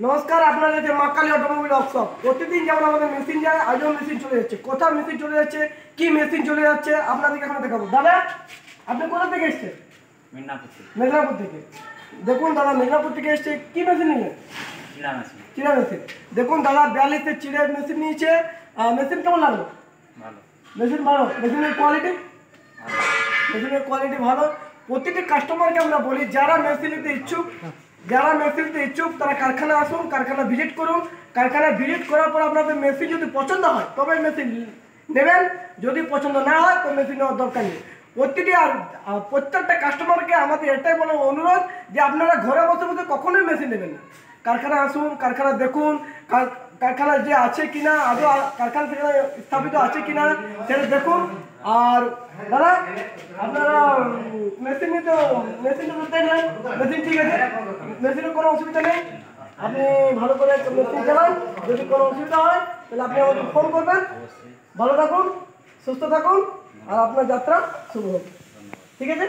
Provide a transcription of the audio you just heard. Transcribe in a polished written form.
নমস্কার, আপনাদের যে মা কালী অটোমোবাইল ওয়ার্কশপ। প্রতিদিন যেমন আমাদের মেশিন যায়, আজও মেশিন চলে যাচ্ছে। কোথাও মেশিন চলে যাচ্ছে, কি মেশিন চলে যাচ্ছে আপনাদেরকে এখন দেখাবো। দাদা, আপনি কোথা থেকে এসছেন? মেদিনীপুর থেকে। দেখুন দাদা, মেদিনীপুর থেকে এসছে। কি মেশিন নিলেন? চিড়া মেশিন। দেখুন দাদা, 42-এর চিড়ের মেশিন নিয়েছে। মেশিন কেমন লাগলো? মেশিন ভালো। মেশিনের কোয়ালিটি ভালো। প্রতিটি কাস্টমারকে আমরা বলি, যারা মেশিন নিতে ইচ্ছুক তারা কারখানা আসুন, কারখানা ভিজিট করুন। কারখানা ভিজিট করার পর আপনাদের মেশিন যদি পছন্দ হয় তবে মেশিন নেবেন, যদি পছন্দ না হয় তো মেশিন নেওয়ার দরকার নেই। প্রত্যেকটা কাস্টমারকে আমাদের এটাই বলে অনুরোধ যে আপনারা ঘরে বসে বসে কখনোই মেশিন নেবেন না। কারখানা আসুন, কারখানা দেখুন, কারখানা যে আছে কিনা, আদৌ কারখানা সেখানে স্থাপিত আছে কিনা সেটা দেখুন। আর দাদা, আপনারা মেশিন দেখলেন, মেশিন ঠিক আছে, মেশিনের কোনো অসুবিধা নেই। আপনি ভালো করে মেশিন চালান। যদি কোনো অসুবিধা হয় তাহলে আপনি আমাকে ফোন করবেন। ভালো থাকুন, সুস্থ থাকুন, আর আপনার যাত্রা শুভ হোক। ঠিক আছে।